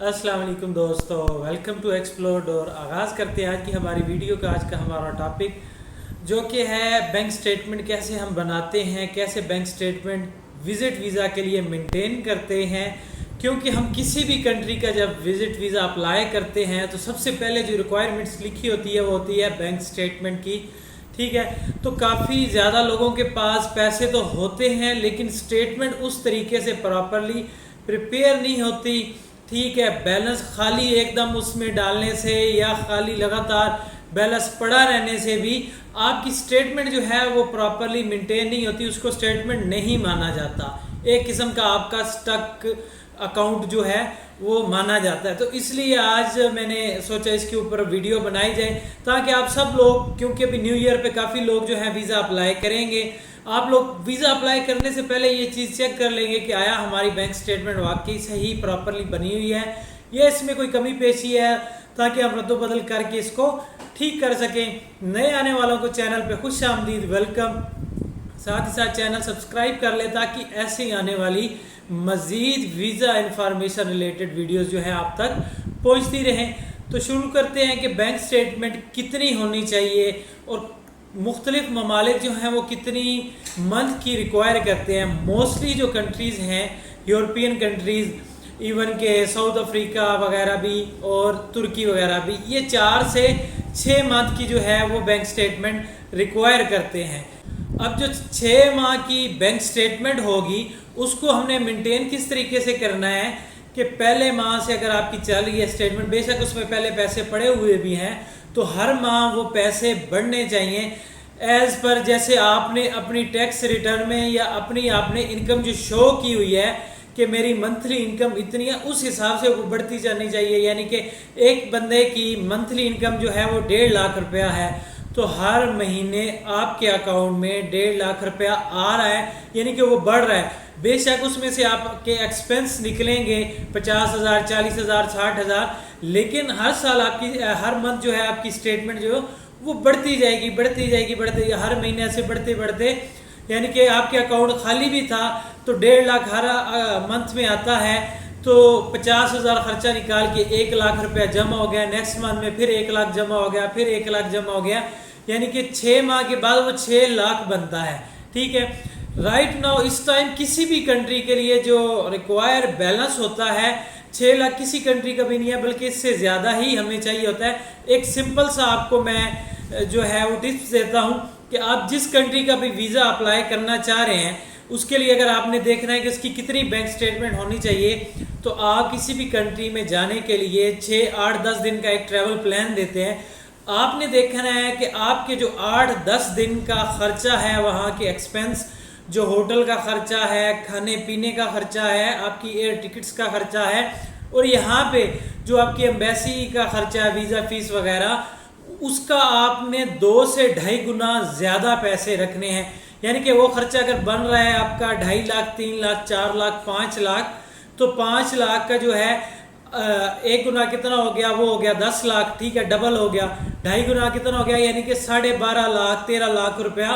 अस्सलाम वालेकुम दोस्तों, वेलकम टू एक्सप्लोर। और आगाज़ करते हैं आज की हमारी वीडियो का। आज का हमारा टॉपिक जो कि है बैंक स्टेटमेंट कैसे हम बनाते हैं, कैसे बैंक स्टेटमेंट विज़िट वीज़ा के लिए मेंटेन करते हैं। क्योंकि हम किसी भी कंट्री का जब विज़िट वीज़ा अप्लाई करते हैं तो सबसे पहले जो रिक्वायरमेंट्स लिखी होती है वो होती है बैंक स्टेटमेंट की। ठीक है, तो काफ़ी ज़्यादा लोगों के पास पैसे तो होते हैं लेकिन स्टेटमेंट उस तरीके से प्रॉपरली प्रिपेयर नहीं होती। ठीक है, बैलेंस खाली एकदम उसमें डालने से या खाली लगातार बैलेंस पड़ा रहने से भी आपकी स्टेटमेंट जो है वो प्रॉपरली मेंटेन नहीं होती, उसको स्टेटमेंट नहीं माना जाता। एक किस्म का आपका स्टक अकाउंट जो है वो माना जाता है। तो इसलिए आज मैंने सोचा इसके ऊपर वीडियो बनाई जाए ताकि आप सब लोग, क्योंकि अभी न्यू ईयर पे काफ़ी लोग जो है वीज़ा अप्लाई करेंगे, आप लोग वीज़ा अप्लाई करने से पहले ये चीज़ चेक कर लेंगे कि आया हमारी बैंक स्टेटमेंट वाकई सही प्रॉपरली बनी हुई है या इसमें कोई कमी पेशी है, ताकि हम रद्दोबदल करके इसको ठीक कर सकें। नए आने वालों को चैनल पे खुश आमदीद, वेलकम। साथ ही साथ चैनल सब्सक्राइब कर ले ताकि ऐसे ही आने वाली मज़ीद वीज़ा इंफॉर्मेशन रिलेटेड वीडियोस जो है आप तक पहुंचती रहें। तो शुरू करते हैं कि बैंक स्टेटमेंट कितनी होनी चाहिए और मुख्तलिफ ममालिक जो हैं वो कितनी मंथ की रिक्वायर करते हैं। मोस्टली जो कंट्रीज़ हैं यूरोपियन कंट्रीज़, इवन के साउथ अफ्रीका वगैरह भी और तुर्की वगैरह भी, ये 4 से 6 मंथ की जो है वो बैंक स्टेटमेंट रिक्वायर करते हैं। अब जो 6 माह की बैंक स्टेटमेंट होगी उसको हमने मेंटेन किस तरीके से करना है कि पहले माह से अगर आपकी चल रही है स्टेटमेंट, बेशक उसमें पहले पैसे पड़े हुए भी हैं, तो हर माह वो पैसे बढ़ने चाहिए एज पर जैसे आपने अपनी टैक्स रिटर्न में या अपनी आपने इनकम जो शो की हुई है कि मेरी मंथली इनकम इतनी है, उस हिसाब से वो बढ़ती जानी चाहिए। यानी कि एक बंदे की मंथली इनकम जो है वो 1.5 लाख रुपया है, तो हर महीने आपके अकाउंट में 1.5 लाख रुपया आ रहा है, यानी कि वो बढ़ रहा है। बेशक उसमें से आपके एक्सपेंस निकलेंगे 50,000, 40,000, 60,000, लेकिन हर साल आपकी हर मंथ जो है आपकी स्टेटमेंट जो वो बढ़ती जाएगी, बढ़ती जाएगी, बढ़ती, हर महीने से बढ़ते बढ़ते, यानी कि आपके अकाउंट खाली भी था तो 1.5 लाख हर मंथ में आता है, तो 50,000 खर्चा निकाल के 1 लाख रुपया जमा हो गया। नेक्स्ट मंथ में फिर 1 लाख जमा हो गया, फिर 1 लाख जमा हो गया, यानी कि 6 माह के बाद वो 6 लाख बनता है। ठीक है, राइट नाउ इस टाइम किसी भी कंट्री के लिए जो रिक्वायर बैलेंस होता है 6 लाख किसी कंट्री का भी नहीं है, बल्कि इससे ज़्यादा ही हमें चाहिए होता है। एक सिंपल सा आपको मैं जो है वो टिप्स देता हूँ कि आप जिस कंट्री का भी वीज़ा अप्लाई करना चाह रहे हैं उसके लिए अगर आपने देखना है कि उसकी कितनी बैंक स्टेटमेंट होनी चाहिए, तो आप किसी भी कंट्री में जाने के लिए 6, 8, 10 दिन का एक ट्रैवल प्लान देते हैं। आपने देखना है कि आपके जो 8-10 दिन का खर्चा है, वहाँ के एक्सपेंस, जो होटल का खर्चा है, खाने पीने का खर्चा है, आपकी एयर टिकट्स का खर्चा है, और यहाँ पे जो आपकी एम्बेसी का खर्चा है, वीज़ा फीस वगैरह, उसका आपने 2 से 2.5 गुना ज़्यादा पैसे रखने हैं। यानी कि वो खर्चा अगर बन रहा है आपका 2.5 लाख, 3 लाख, 4 लाख, 5 लाख, तो 5 लाख का जो है 1 गुना कितना हो गया, वो हो गया 10 लाख। ठीक है, डबल हो गया। 2.5 गुना कितना हो गया, यानी कि 12.5 लाख, 13 लाख रुपया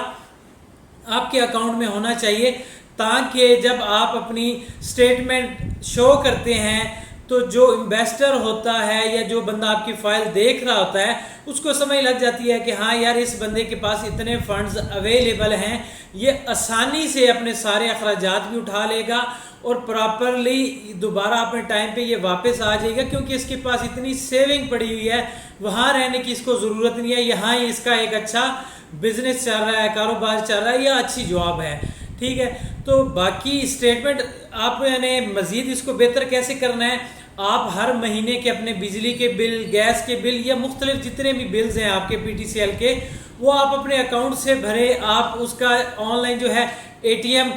आपके अकाउंट में होना चाहिए, ताकि जब आप अपनी स्टेटमेंट शो करते हैं तो जो इन्वेस्टर होता है या जो बंदा आपकी फाइल देख रहा होता है उसको समझ लग जाती है कि हाँ यार, इस बंदे के पास इतने फंड्स अवेलेबल हैं, ये आसानी से अपने सारे अखराजात भी उठा लेगा और प्रॉपरली दोबारा अपने टाइम पे ये वापस आ जाएगा, क्योंकि इसके पास इतनी सेविंग पड़ी हुई है, वहाँ रहने की इसको ज़रूरत नहीं है, यहाँ ही इसका एक अच्छा बिजनेस चल रहा है, कारोबार चल रहा है या अच्छी जॉब है। ठीक है, तो बाकी स्टेटमेंट आपने मज़ीद इसको बेहतर कैसे करना है, आप हर महीने के अपने बिजली के बिल, गैस के बिल या मुख्तलिफ जितने भी बिल्स हैं आपके PTCL के, वो आप अपने अकाउंट से भरे। आप उसका ऑनलाइन जो है ATM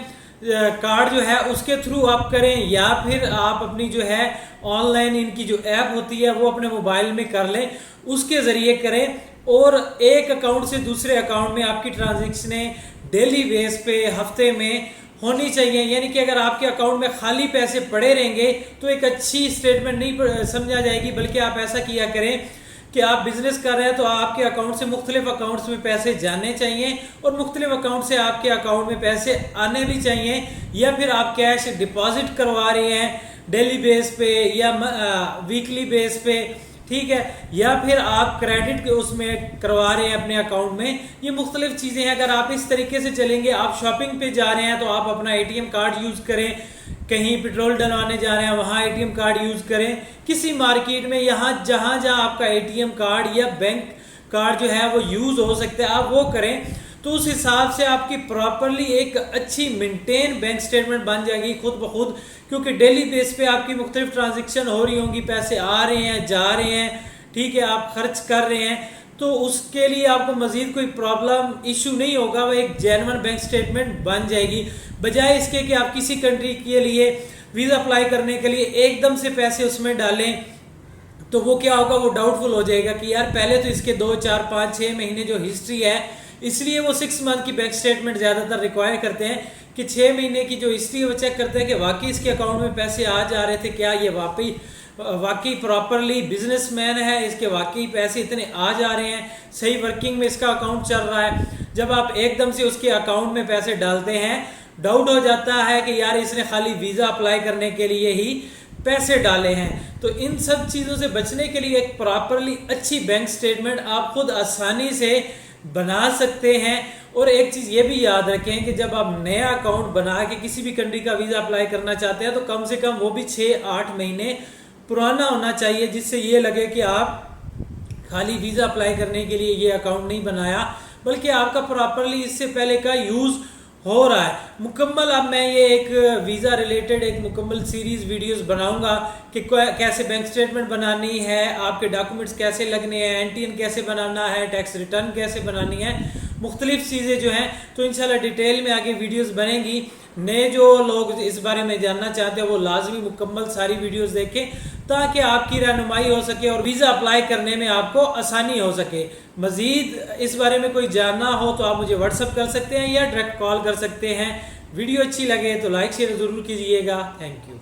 कार्ड जो है उसके थ्रू आप करें, या फिर आप अपनी जो है ऑनलाइन इनकी जो ऐप होती है वो अपने मोबाइल में कर लें, उसके ज़रिए करें। और एक अकाउंट से दूसरे अकाउंट में आपकी ट्रांजेक्शनें डेली बेस पे, हफ्ते में होनी चाहिए। यानी कि अगर आपके अकाउंट में खाली पैसे पड़े रहेंगे तो एक अच्छी स्टेटमेंट नहीं समझा जाएगी, बल्कि आप ऐसा किया करें कि आप बिजनेस कर रहे हैं तो आपके अकाउंट से मुख्तलिफ अकाउंट्स में पैसे जाने चाहिए और मुख्तलिफ अकाउंट से आपके अकाउंट में पैसे आने भी चाहिए, या फिर आप कैश डिपॉजिट करवा रहे हैं डेली बेस पे या वीकली बेस पे, ठीक है, या फिर आप क्रेडिट के उसमें करवा रहे हैं अपने अकाउंट में, ये मुख्तलिफ चीज़ें हैं। अगर आप इस तरीके से चलेंगे, आप शॉपिंग पे जा रहे हैं तो आप अपना एटीएम कार्ड यूज़ करें, कहीं पेट्रोल डलवाने जा रहे हैं वहाँ एटीएम कार्ड यूज़ करें, किसी मार्केट में यहाँ जहाँ जहाँ आपका एटीएम कार्ड या बैंक कार्ड जो है वो यूज़ हो सकता है आप वो करें। तो उस हिसाब से आपकी प्रॉपरली एक अच्छी मेंटेन बैंक स्टेटमेंट बन जाएगी खुद ब खुद, क्योंकि डेली बेस पे आपकी मुख्तलिफ ट्रांजेक्शन हो रही होंगी, पैसे आ रहे हैं जा रहे हैं, ठीक है, आप खर्च कर रहे हैं, तो उसके लिए आपको मजीद कोई प्रॉब्लम इशू नहीं होगा, वह एक जेन्युइन बैंक स्टेटमेंट बन जाएगी। बजाय इसके कि आप किसी कंट्री के लिए वीज़ा अप्लाई करने के लिए एकदम से पैसे उसमें डालें, तो वो क्या होगा, वो डाउटफुल हो जाएगा कि यार पहले तो इसके 2, 4, 5, 6 महीने जो हिस्ट्री है, इसलिए वो 6 मंथ की बैंक स्टेटमेंट ज़्यादातर रिक्वायर करते हैं कि 6 महीने की जो हिस्ट्री है वो चेक करते हैं कि वाकई इसके अकाउंट में पैसे आ जा रहे थे, क्या ये वाकई प्रॉपरली बिजनेसमैन है, इसके वाकई पैसे इतने आ जा रहे हैं, सही वर्किंग में इसका अकाउंट चल रहा है। जब आप एकदम से उसके अकाउंट में पैसे डालते हैं, डाउट हो जाता है कि यार इसने खाली वीज़ा अप्लाई करने के लिए ही पैसे डाले हैं। तो इन सब चीज़ों से बचने के लिए एक प्रॉपरली अच्छी बैंक स्टेटमेंट आप खुद आसानी से बना सकते हैं। और एक चीज़ ये भी याद रखें कि जब आप नया अकाउंट बना के किसी भी कंट्री का वीज़ा अप्लाई करना चाहते हैं तो कम से कम वो भी 6-8 महीने पुराना होना चाहिए, जिससे ये लगे कि आप खाली वीज़ा अप्लाई करने के लिए ये अकाउंट नहीं बनाया, बल्कि आपका प्रॉपरली इससे पहले का यूज़ हो रहा है मुकम्मल। अब मैं ये एक वीज़ा रिलेटेड एक मुकम्मल सीरीज़ वीडियोस बनाऊंगा कि कैसे बैंक स्टेटमेंट बनानी है, आपके डॉक्यूमेंट्स कैसे लगने हैं, एनटीएन कैसे बनाना है, टैक्स रिटर्न कैसे बनानी है, मुख्तलिफ चीज़ें जो हैं। तो इंशाल्लाह डिटेल में आगे वीडियोस बनेंगी। नए जो लोग इस बारे में जानना चाहते हैं वो लाजमी मुकम्मल सारी वीडियोस देखें ताकि आपकी रहनुमाई हो सके और वीज़ा अप्लाई करने में आपको आसानी हो सके। मज़ीद इस बारे में कोई जानना हो तो आप मुझे व्हाट्सअप कर सकते हैं या डायरेक्ट कॉल कर सकते हैं। वीडियो अच्छी लगे तो लाइक शेयर ज़रूर कीजिएगा। Thank you.